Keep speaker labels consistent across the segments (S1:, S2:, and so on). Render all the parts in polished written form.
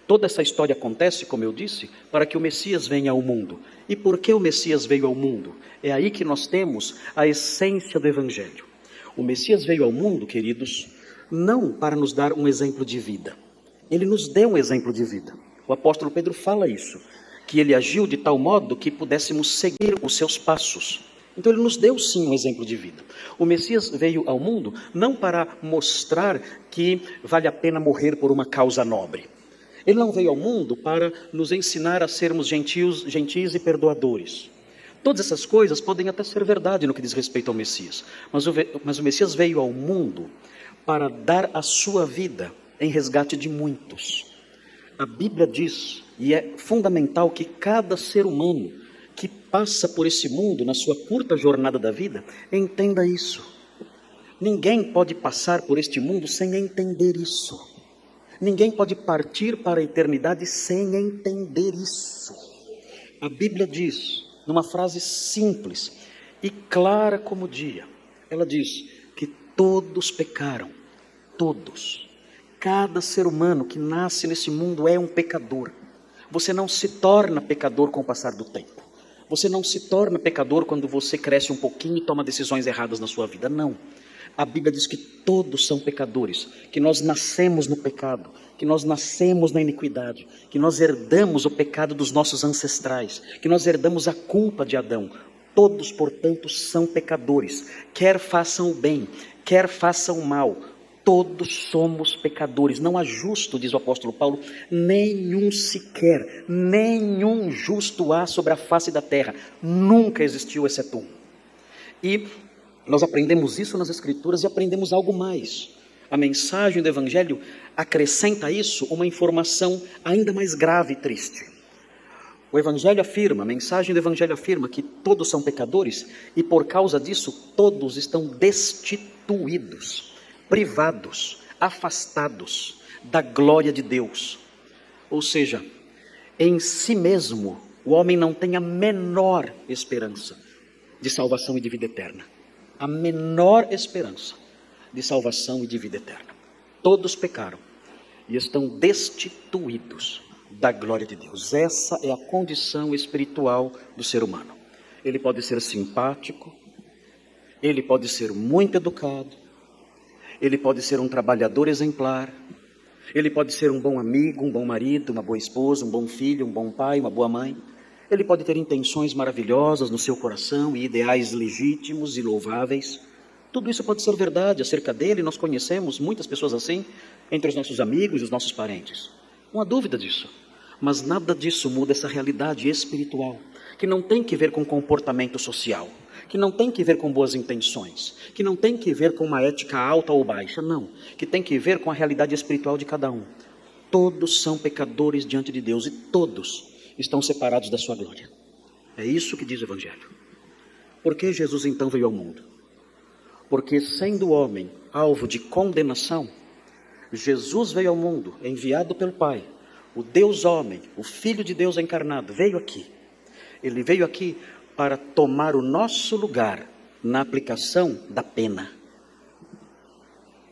S1: Toda essa história acontece, como eu disse, para que o Messias venha ao mundo. E por que o Messias veio ao mundo? É aí que nós temos a essência do Evangelho. O Messias veio ao mundo, queridos, não para nos dar um exemplo de vida. Ele nos deu um exemplo de vida. O apóstolo Pedro fala isso, que ele agiu de tal modo que pudéssemos seguir os seus passos. Então ele nos deu sim um exemplo de vida. O Messias veio ao mundo não para mostrar que vale a pena morrer por uma causa nobre. Ele não veio ao mundo para nos ensinar a sermos gentis e perdoadores. Todas essas coisas podem até ser verdade no que diz respeito ao Messias. Mas o Messias veio ao mundo para dar a sua vida em resgate de muitos. A Bíblia diz, e é fundamental que cada ser humano que passa por esse mundo, na sua curta jornada da vida, entenda isso. Ninguém pode passar por este mundo sem entender isso. Ninguém pode partir para a eternidade sem entender isso. A Bíblia diz, numa frase simples e clara como o dia, ela diz que todos pecaram, todos. Cada ser humano que nasce nesse mundo é um pecador. Você não se torna pecador com o passar do tempo. Você não se torna pecador quando você cresce um pouquinho e toma decisões erradas na sua vida, não. A Bíblia diz que todos são pecadores, que nós nascemos no pecado, que nós nascemos na iniquidade, que nós herdamos o pecado dos nossos ancestrais, que nós herdamos a culpa de Adão. Todos, portanto, são pecadores, quer façam o bem, quer façam o mal, todos somos pecadores. Não há justo, diz o apóstolo Paulo, nenhum sequer, nenhum justo há sobre a face da terra, nunca existiu exceto um. E nós aprendemos isso nas Escrituras e aprendemos algo mais. A mensagem do Evangelho acrescenta a isso uma informação ainda mais grave e triste. O Evangelho afirma, a mensagem do Evangelho afirma que todos são pecadores e por causa disso todos estão destituídos, privados, afastados da glória de Deus. Ou seja, em si mesmo o homem não tem a menor esperança de salvação e de vida eterna. A menor esperança de salvação e de vida eterna. Todos pecaram e estão destituídos da glória de Deus. Essa é a condição espiritual do ser humano. Ele pode ser simpático, ele pode ser muito educado, ele pode ser um trabalhador exemplar, ele pode ser um bom amigo, um bom marido, uma boa esposa, um bom filho, um bom pai, uma boa mãe. Ele pode ter intenções maravilhosas no seu coração e ideais legítimos e louváveis. Tudo isso pode ser verdade acerca dele. Nós conhecemos muitas pessoas assim, entre os nossos amigos e os nossos parentes. Não há dúvida disso. Mas nada disso muda essa realidade espiritual, que não tem que ver com comportamento social, que não tem que ver com boas intenções, que não tem que ver com uma ética alta ou baixa, não. Que tem que ver com a realidade espiritual de cada um. Todos são pecadores diante de Deus e todos estão separados da sua glória. É isso que diz o Evangelho. Por que Jesus então veio ao mundo? Porque sendo homem alvo de condenação, Jesus veio ao mundo, enviado pelo Pai, o Deus homem, o Filho de Deus encarnado, veio aqui. Ele veio aqui para tomar o nosso lugar na aplicação da pena.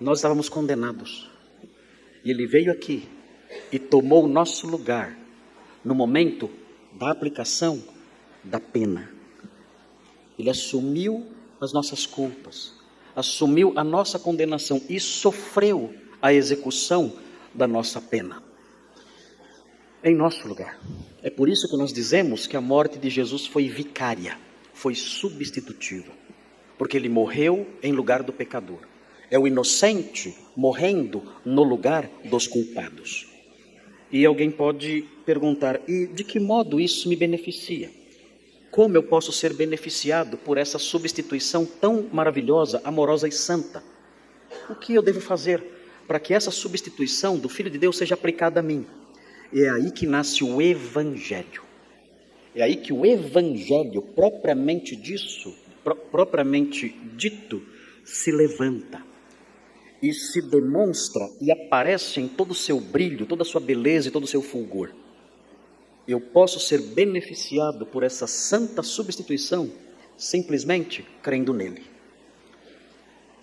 S1: Nós estávamos condenados. E ele veio aqui e tomou o nosso lugar no momento da aplicação da pena. Ele assumiu as nossas culpas, assumiu a nossa condenação e sofreu a execução da nossa pena em nosso lugar. É por isso que nós dizemos que a morte de Jesus foi vicária, foi substitutiva, porque ele morreu em lugar do pecador. É o inocente morrendo no lugar dos culpados. E alguém pode perguntar, e de que modo isso me beneficia? Como eu posso ser beneficiado por essa substituição tão maravilhosa, amorosa e santa? O que eu devo fazer para que essa substituição do Filho de Deus seja aplicada a mim? E é aí que nasce o Evangelho. É aí que o Evangelho, propriamente dito, se levanta e se demonstra e aparece em todo o seu brilho, toda a sua beleza e todo o seu fulgor. Eu posso ser beneficiado por essa santa substituição simplesmente crendo nele.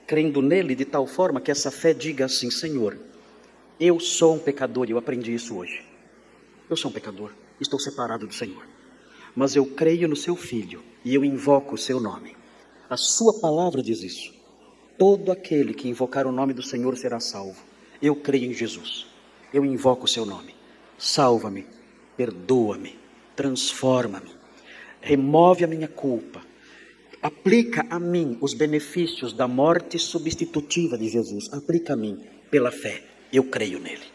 S1: Crendo nele de tal forma que essa fé diga assim: Senhor, eu sou um pecador e eu aprendi isso hoje. Eu sou um pecador, estou separado do Senhor. Mas eu creio no seu Filho e eu invoco o seu nome. A sua palavra diz isso. Todo aquele que invocar o nome do Senhor será salvo. Eu creio em Jesus. Eu invoco o seu nome. Salva-me, perdoa-me, transforma-me, remove a minha culpa. Aplica a mim os benefícios da morte substitutiva de Jesus. Aplica a mim pela fé. Eu creio nele.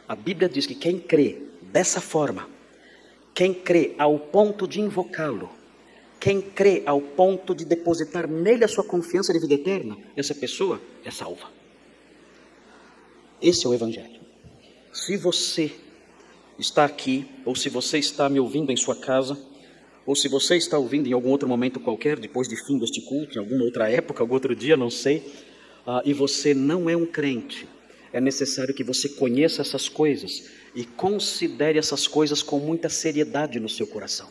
S1: A Bíblia diz que quem crê dessa forma, quem crê ao ponto de invocá-lo, quem crê ao ponto de depositar nele a sua confiança de vida eterna, essa pessoa é salva. Esse é o Evangelho. Se você está aqui, ou se você está me ouvindo em sua casa, ou se você está ouvindo em algum outro momento qualquer, depois de fim deste culto, em alguma outra época, algum outro dia, não sei, e você não é um crente, é necessário que você conheça essas coisas e considere essas coisas com muita seriedade no seu coração.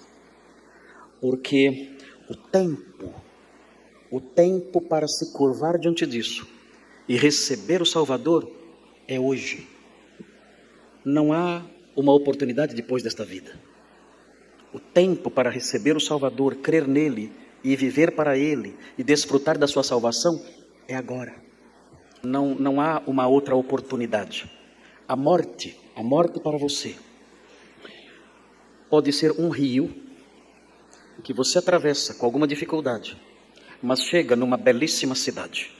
S1: Porque o tempo para se curvar diante disso e receber o Salvador é hoje. Não há uma oportunidade depois desta vida. O tempo para receber o Salvador, crer nele e viver para ele e desfrutar da sua salvação é agora. Não há uma outra oportunidade. A morte para você pode ser um rio que você atravessa com alguma dificuldade, mas chega numa belíssima cidade.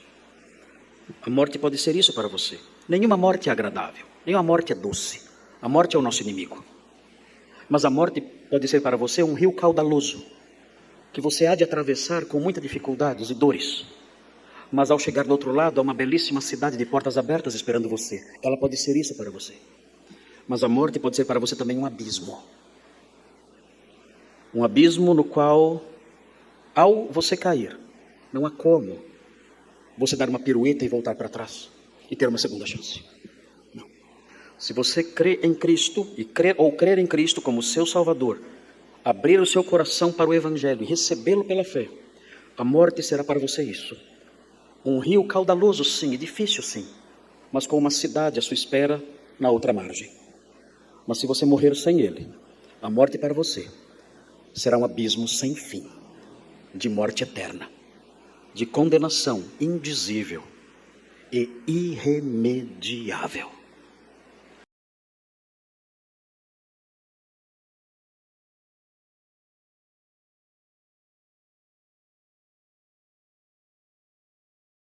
S1: A morte pode ser isso para você. Nenhuma morte é agradável, nenhuma morte é doce. A morte é o nosso inimigo. Mas a morte pode ser para você um rio caudaloso, que você há de atravessar com muitas dificuldades e dores. Mas ao chegar do outro lado, há uma belíssima cidade de portas abertas esperando você. Ela pode ser isso para você. Mas a morte pode ser para você também um abismo. Um abismo no qual, ao você cair, não há como você dar uma pirueta e voltar para trás e ter uma segunda chance. Não. Se você crê em Cristo e crer em Cristo como seu Salvador, abrir o seu coração para o Evangelho e recebê-lo pela fé, a morte será para você isso. Um rio caudaloso, sim, e difícil, sim, mas com uma cidade à sua espera na outra margem. Mas se você morrer sem ele, a morte para você será um abismo sem fim, de morte eterna, de condenação indizível e irremediável.